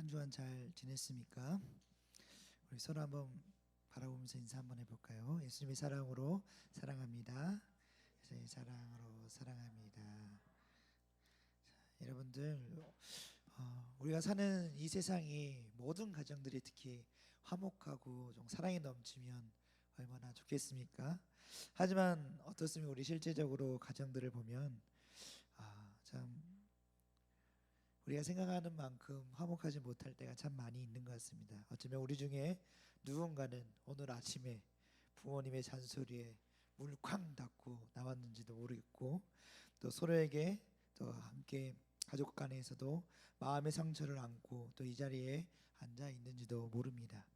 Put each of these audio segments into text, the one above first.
한 주간 잘 지냈습니까? 우리 서로 한번 바라보면서 인사 한번 해볼까요? 예수님의 사랑으로 사랑합니다. 예수님의 사랑으로 사랑합니다. 여러분들, 우리가 사는 이 세상이 모든 가정들이 특히 화목하고 좀 사랑이 넘치면 얼마나 좋겠습니까? 하지만 어떻습니까? 우리 실제적으로 가정들을 보면 참 우리가 생각하는 만큼 화목하지 못할 때가 참 많이 있는 것 같습니다. 어쩌면 우리 중에 누군가는 오늘 아침에 부모님의 잔소리에 문을 쾅 닫고 나왔는지도 모르겠고, 또 서로에게 또 함께 가족 간에서도 마음의 상처를 안고 또 이 자리에 앉아 있는지도 모릅니다.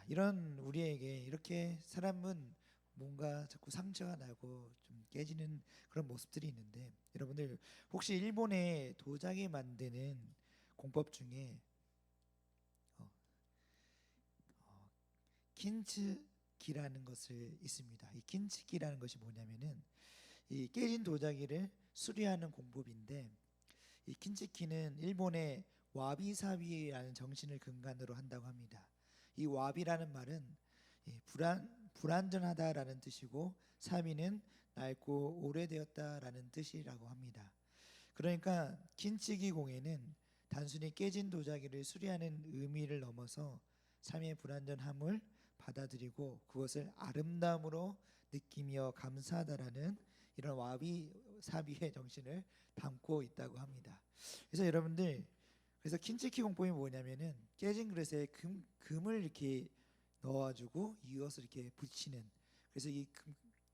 이런 우리에게 이렇게 사람은 뭔가 자꾸 상처가 나고 좀 깨지는 그런 모습들이 있는데, 여러분들 혹시 일본의 도자기 만드는 공법 중에 어, 킨츠기라는 것을 있습니다. 이 킨츠기라는 것이 뭐냐면은 이 깨진 도자기를 수리하는 공법인데, 이 킨츠기는 일본의 와비사비라는 정신을 근간으로 한다고 합니다. 이 와비라는 말은 불완전하다라는 뜻이고, 사비는 낡고 오래되었다라는 뜻이라고 합니다. 그러니까 킨치기 공예는 단순히 깨진 도자기를 수리하는 의미를 넘어서 삶의 불완전함을 받아들이고 그것을 아름다움으로 느끼며 감사하다라는 이런 와비 사비의 정신을 담고 있다고 합니다. 그래서 여러분들, 그래서 킨치키 공법이 뭐냐면은 깨진 그릇에 금을 이렇게 넣어가지고 이것을 이렇게 붙이는, 그래서 이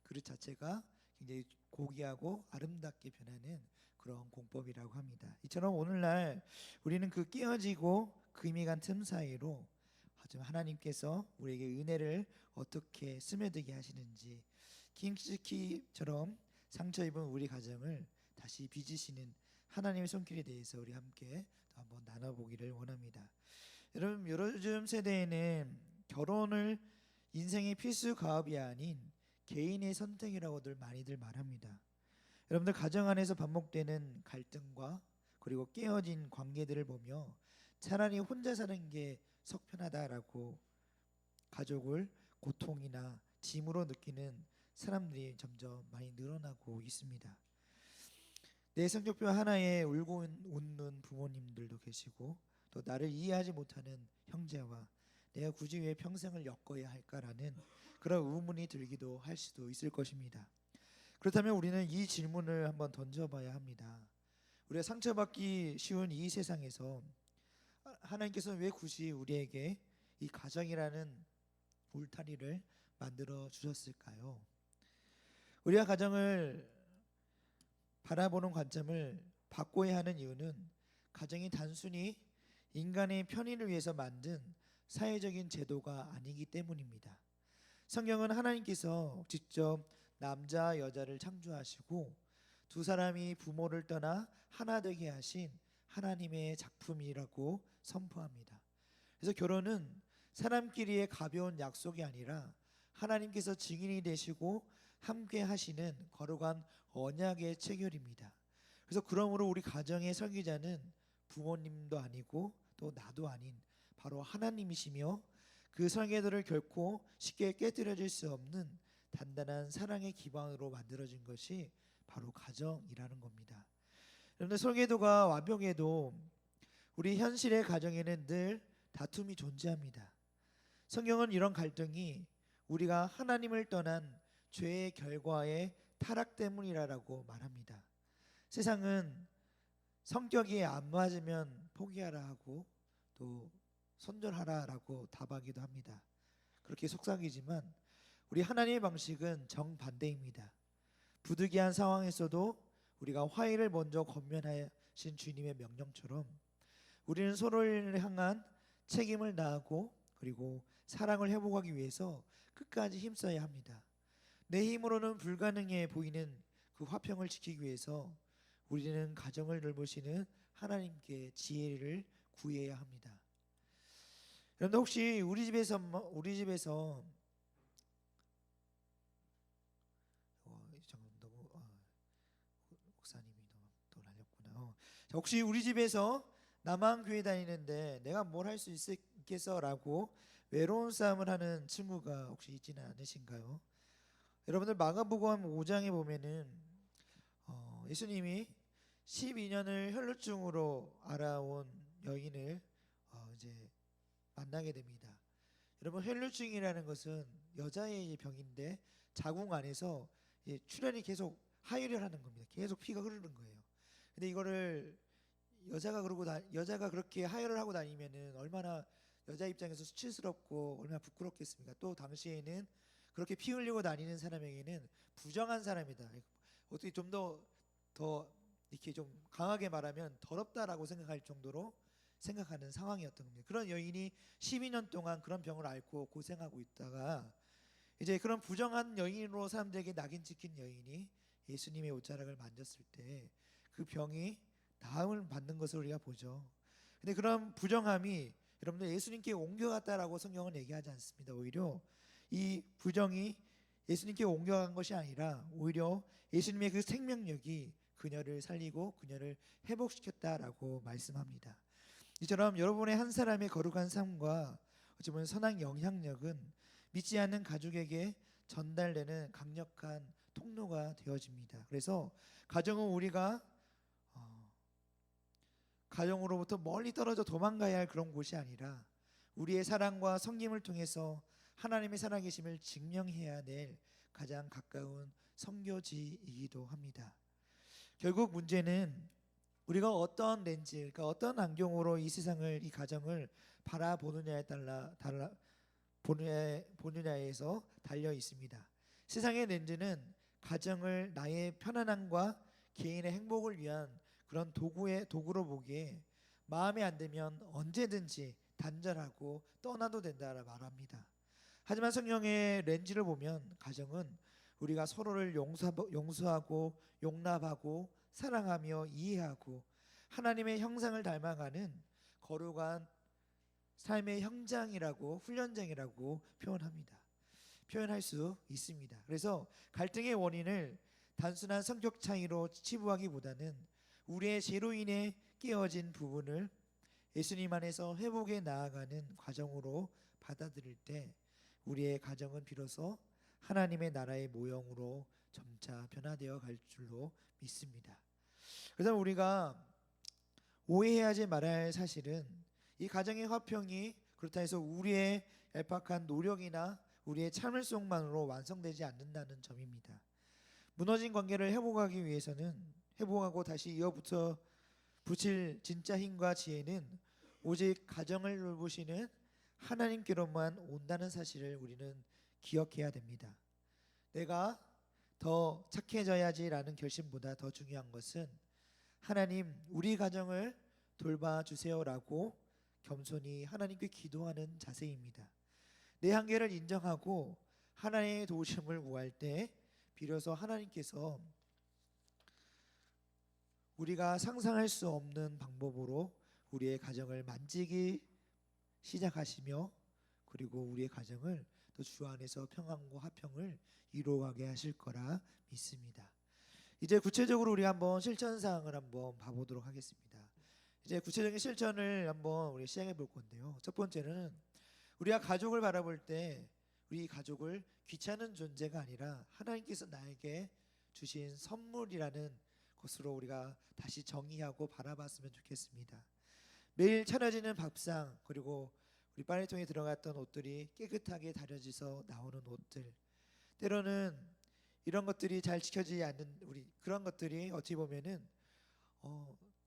그릇 자체가 굉장히 고귀하고 아름답게 변하는 그런 공법이라고 합니다. 이처럼 오늘날 우리는 그 깨어지고 금이 간 틈 사이로 하지만 하나님께서 우리에게 은혜를 어떻게 스며들게 하시는지, 킹스키처럼 상처 입은 우리 가정을 다시 빚으시는 하나님의 손길에 대해서 우리 함께 또 한번 나눠보기를 원합니다. 여러분, 요즘 세대에는 결혼을 인생의 필수 과업이 아닌 개인의 선택이라고들 많이들 말합니다. 여러분들 가정 안에서 반복되는 갈등과 그리고 깨어진 관계들을 보며 차라리 혼자 사는 게 속편하다라고 가족을 고통이나 짐으로 느끼는 사람들이 점점 많이 늘어나고 있습니다. 내 성격표 하나에 울고 웃는 부모님들도 계시고, 또 나를 이해하지 못하는 형제와 내가 굳이 왜 평생을 엮어야 할까라는 그런 의문이 들기도 할 수도 있을 것입니다. 그렇다면 우리는 이 질문을 한번 던져봐야 합니다. 우리가 상처받기 쉬운 이 세상에서 하나님께서는 왜 굳이 우리에게 이 가정이라는 울타리를 만들어 주셨을까요? 우리가 가정을 바라보는 관점을 바꿔야 하는 이유는 가정이 단순히 인간의 편의를 위해서 만든 사회적인 제도가 아니기 때문입니다. 성경은 하나님께서 직접 남자 여자를 창조하시고 두 사람이 부모를 떠나 하나 되게 하신 하나님의 작품이라고 선포합니다. 그래서 결혼은 사람끼리의 가벼운 약속이 아니라 하나님께서 증인이 되시고 함께 하시는 거룩한 언약의 체결입니다. 그래서 그러므로 우리 가정의 설계자는 부모님도 아니고 또 나도 아닌 바로 하나님이시며, 그 설계도를 결코 쉽게 깨뜨려질 수 없는 단단한 사랑의 기반으로 만들어진 것이 바로 가정이라는 겁니다. 그런데 설계도가 완벽해도 우리 현실의 가정에는 늘 다툼이 존재합니다. 성경은 이런 갈등이 우리가 하나님을 떠난 죄의 결과의 타락 때문이라고 말합니다. 세상은 성격이 안 맞으면 포기하라 하고 또 손절하라라고 답하기도 합니다. 그렇게 속삭이지만 우리 하나님의 방식은 정반대입니다. 부득이한 상황에서도 우리가 화해를 먼저 권면하신 주님의 명령처럼 우리는 서로를 향한 책임을 다하고 그리고 사랑을 회복하기 위해서 끝까지 힘써야 합니다. 내 힘으로는 불가능해 보이는 그 화평을 지키기 위해서 우리는 가정을 돌보시는 하나님께 지혜를 구해야 합니다. 여러분, 혹시 우리 집에서 잠깐 너무 목사님이 너무 또 날렸구나. 자, 혹시 우리 집에서 나만 교회 다니는데 내가 뭘 할 수 있겠어라고 외로운 싸움을 하는 친구가 혹시 있지는 않으신가요? 여러분들 마가복음 5장에 보면은 예수님이 12년을 혈루증으로 알아온 여인을 이제 만나게 됩니다. 여러분, 혈루증이라는 것은 여자의 병인데 자궁 안에서 출혈이 계속 하혈을 하는 겁니다. 계속 피가 흐르는 거예요. 근데 이거를 여자가 그렇게 하혈을 하고 다니면은 얼마나 여자 입장에서 수치스럽고 얼마나 부끄럽겠습니까? 또 당시에는 그렇게 피 흘리고 다니는 사람에게는 부정한 사람이다. 어떻게 좀 더 이렇게 좀 강하게 말하면 더럽다라고 생각할 정도로 생각하는 상황이었던 겁니다. 그런 여인이 12년 동안 그런 병을 앓고 고생하고 있다가 이제 그런 부정한 여인으로 사람들에게 낙인 찍힌 여인이 예수님의 옷자락을 만졌을 때 그 병이 나음을 받는 것을 우리가 보죠. 근데 그런 부정함이 여러분들 예수님께 옮겨갔다라고 성경은 얘기하지 않습니다. 오히려 이 부정이 예수님께 옮겨간 것이 아니라 오히려 예수님의 그 생명력이 그녀를 살리고 그녀를 회복시켰다라고 말씀합니다. 이처럼 여러분의 한 사람의 거룩한 삶과 어찌 보면 선한 영향력은 믿지 않는 가족에게 전달되는 강력한 통로가 되어집니다. 그래서 가정은 우리가 가정으로부터 멀리 떨어져 도망가야 할 그런 곳이 아니라 우리의 사랑과 섬김을 통해서 하나님의 살아계심을 증명해야 될 가장 가까운 선교지이기도 합니다. 결국 문제는 우리가 어떤 렌즈, 그러니까 어떤 안경으로 이 세상을, 이 가정을 바라보느냐에 보느냐에서 달려 있습니다. 세상의 렌즈는 가정을 나의 편안함과 개인의 행복을 위한 그런 도구로 보기에 마음에 안 들면 언제든지 단절하고 떠나도 된다라 말합니다. 하지만 성경의 렌즈를 보면 가정은 우리가 서로를 용서하고 용납하고 사랑하며 이해하고 하나님의 형상을 닮아가는 거룩한 삶의 현장이라고, 훈련장이라고 표현할 수 있습니다. 그래서 갈등의 원인을 단순한 성격 차이로 치부하기보다는 우리의 죄로 인해 깨어진 부분을 예수님 안에서 회복해 나아가는 과정으로 받아들일 때 우리의 가정은 비로소 하나님의 나라의 모형으로 점차 변화되어 갈 줄로 믿습니다. 그래서 우리가 오해하지 말아야 할 사실은 이 가정의 화평이 그렇다 해서 우리의 얄팍한 노력이나 우리의 참을성만으로 완성되지 않는다는 점입니다. 무너진 관계를 회복하고 다시 이어붙여 붙일 진짜 힘과 지혜는 오직 가정을 돌보시는 하나님께로만 온다는 사실을 우리는 기억해야 됩니다. 내가 더 착해져야지라는 결심보다 더 중요한 것은 하나님, 우리 가정을 돌봐주세요라고 겸손히 하나님께 기도하는 자세입니다. 내 한계를 인정하고 하나님의 도우심을 구할 때 비로소 하나님께서 우리가 상상할 수 없는 방법으로 우리의 가정을 만지기 시작하시며 그리고 우리의 가정을 또 주 안에서 평안과 화평을 이루어가게 하실 거라 믿습니다. 이제 구체적으로 우리 한번 실천 사항을 한번 봐보도록 하겠습니다. 이제 구체적인 실천을 한번 우리 시작해 볼 건데요. 첫 번째는 우리가 가족을 바라볼 때 우리 가족을 귀찮은 존재가 아니라 하나님께서 나에게 주신 선물이라는 것으로 우리가 다시 정의하고 바라봤으면 좋겠습니다. 매일 차려지는 밥상 그리고 우리 빨래통에 들어갔던 옷들이 깨끗하게 다려져서 나오는 옷들, 때로는 이런 것들이 잘 지켜지지 않는 우리 그런 것들이 어찌 보면은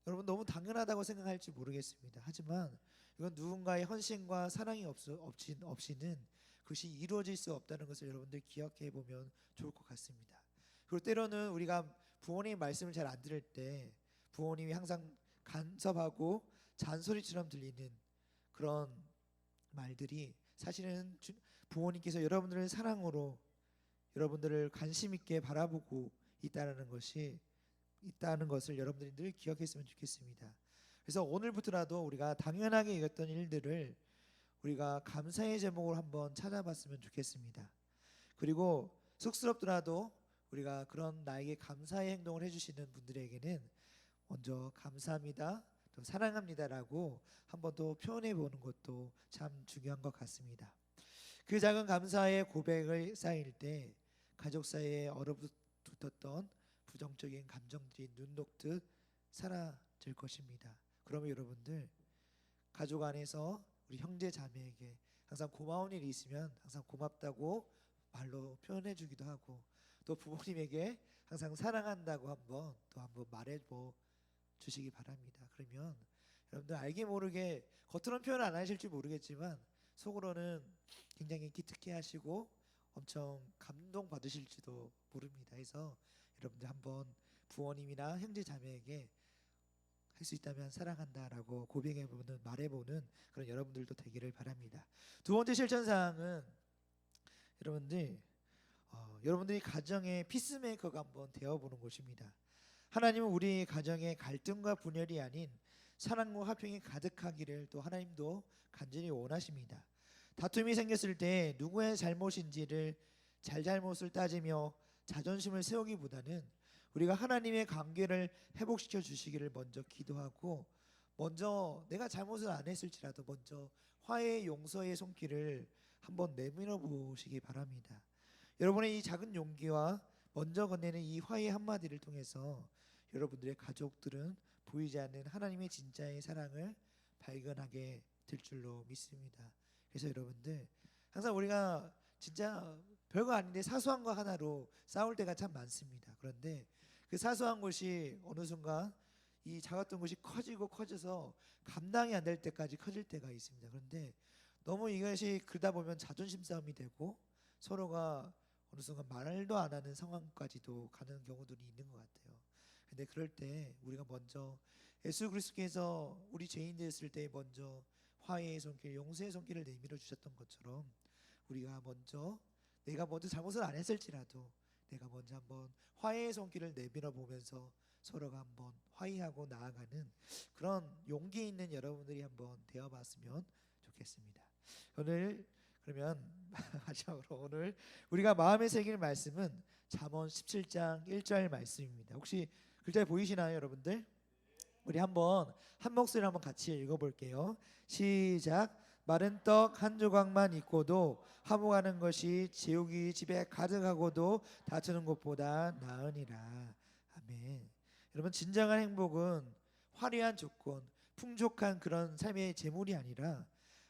여러분 너무 당연하다고 생각할지 모르겠습니다. 하지만 이건 누군가의 헌신과 사랑이 없이는 그것이 이루어질 수 없다는 것을 여러분들 기억해 보면 좋을 것 같습니다. 그리고 때로는 우리가 부모님 말씀을 잘 안 들을 때 부모님이 항상 간섭하고 잔소리처럼 들리는 그런 말들이 사실은 부모님께서 여러분들을 사랑으로 여러분들을 관심 있게 바라보고 있다는 것을 여러분들이 늘 기억했으면 좋겠습니다. 그래서 오늘부터라도 우리가 당연하게 여겼던 일들을 우리가 감사의 제목으로 한번 찾아봤으면 좋겠습니다. 그리고 쑥스럽더라도 우리가 그런 나에게 감사의 행동을 해주시는 분들에게는 먼저 감사합니다, 또 사랑합니다라고 한번 또 표현해 보는 것도 참 중요한 것 같습니다. 그 작은 감사의 고백을 쌓일 때 가족 사이에 얼어붙었던 부정적인 감정들이 눈 녹듯 사라질 것입니다. 그러면 여러분들 가족 안에서 우리 형제 자매에게 항상 고마운 일이 있으면 항상 고맙다고 말로 표현해 주기도 하고, 또 부모님에게 항상 사랑한다고 한번 말해 주시기 바랍니다. 그러면 여러분들 알게 모르게 겉으로는 표현 안 하실지 모르겠지만 속으로는 굉장히 기특해 하시고 엄청 감동 받으실지도 모릅니다. 그래서 여러분들 한번 부모님이나 형제 자매에게 할 수 있다면 사랑한다라고 고백해보는, 말해보는 그런 여러분들도 되기를 바랍니다. 두 번째 실천사항은 여러분들 여러분들이 가정의 피스메이커가 한번 되어보는 것입니다. 하나님은 우리 가정의 갈등과 분열이 아닌 사랑과 화평이 가득하기를 또 하나님도 간절히 원하십니다. 다툼이 생겼을 때 누구의 잘못인지를 잘잘못을 따지며 자존심을 세우기보다는 우리가 하나님의 관계를 회복시켜 주시기를 먼저 기도하고, 먼저 내가 잘못을 안 했을지라도 먼저 화해의 용서의 손길을 한번 내밀어 보시기 바랍니다. 여러분의 이 작은 용기와 먼저 건네는 이 화해 한마디를 통해서 여러분들의 가족들은 보이지 않는 하나님의 진짜의 사랑을 발견하게 될 줄로 믿습니다. 그래서 여러분들 항상 우리가 진짜 별거 아닌데 사소한 거 하나로 싸울 때가 참 많습니다. 그런데 그 사소한 것이 어느 순간 이 작았던 것이 커져서 감당이 안 될 때까지 커질 때가 있습니다. 그런데 너무 이것이 그러다 보면 자존심 싸움이 되고 서로가 어느 순간 말도 안 하는 상황까지도 가는 경우들이 있는 것 같아요. 근데 그럴 때 우리가 먼저 예수 그리스도께서 우리 죄인 되었을 때 먼저 화해의 손길, 용서의 손길을 내밀어 주셨던 것처럼 우리가 먼저 내가 먼저 잘못을 안 했을지라도 내가 먼저 한번 화해의 손길을 내밀어 보면서 서로가 한번 화해하고 나아가는 그런 용기 있는 여러분들이 한번 되어봤으면 좋겠습니다. 오늘 그러면 마지막으로 오늘 우리가 마음에 새길 말씀은 잠언 17장 1절 말씀입니다. 혹시 글자 보이시나요, 여러분들? 우리 한번 한 목소리로 한번 같이 읽어볼게요. 시작. 마른 떡 한 조각만 있고도 화목하는 것이 지옥이 집에 가득하고도 다투는 것보다 나으니라. 아멘. 여러분, 진정한 행복은 화려한 조건, 풍족한 그런 삶의 재물이 아니라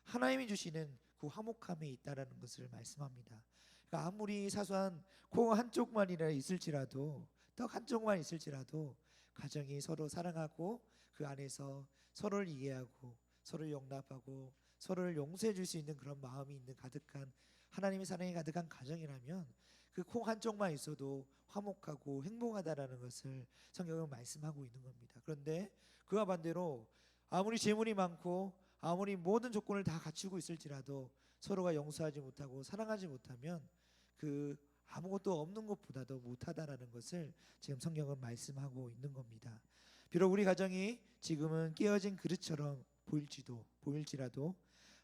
하나님이 주시는 그 화목함에 있다라는 것을 말씀합니다. 그러니까 아무리 사소한 콩 한쪽만이라 있을지라도, 떡 한쪽만 있을지라도 가정이 서로 사랑하고 그 안에서 서로를 이해하고 서로를 용납하고 서로를 용서해 줄 수 있는 그런 마음이 있는 가득한 하나님의 사랑이 가득한 가정이라면 그 콩 한쪽만 있어도 화목하고 행복하다라는 것을 성경은 말씀하고 있는 겁니다. 그런데 그와 반대로 아무리 재물이 많고 아무리 모든 조건을 다 갖추고 있을지라도 서로가 용서하지 못하고 사랑하지 못하면 그 아무것도 없는 것보다도 못하다라는 것을 지금 성경은 말씀하고 있는 겁니다. 비록 우리 가정이 지금은 깨어진 그릇처럼 보일지라도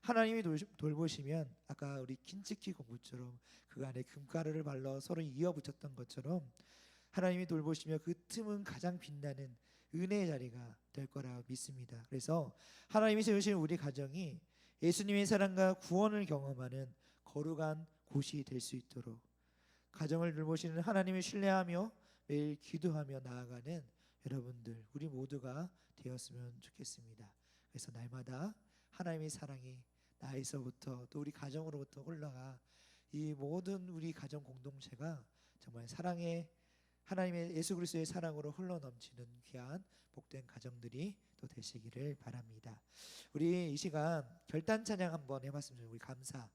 하나님이 돌보시면 아까 우리 긴치키 공부처럼 그 안에 금가루를 발라 서로 이어붙였던 것처럼 하나님이 돌보시며 그 틈은 가장 빛나는 은혜의 자리가 될 거라 믿습니다. 그래서 하나님이 세우신 우리 가정이 예수님의 사랑과 구원을 경험하는 거룩한 곳이 될 수 있도록 가정을 돌보시는 하나님을 신뢰하며 매일 기도하며 나아가는 여러분들 우리 모두가 되었으면 좋겠습니다. 그래서 날마다 하나님의 사랑이 나에서부터 또 우리 가정으로부터 흘러가 이 모든 우리 가정 공동체가 정말 사랑의 하나님의 예수 그리스도의 사랑으로 흘러넘치는 귀한 복된 가정들이 또 되시기를 바랍니다. 우리 이 시간 결단 찬양 한번 해봤으면 좋겠습니다. 우리 감사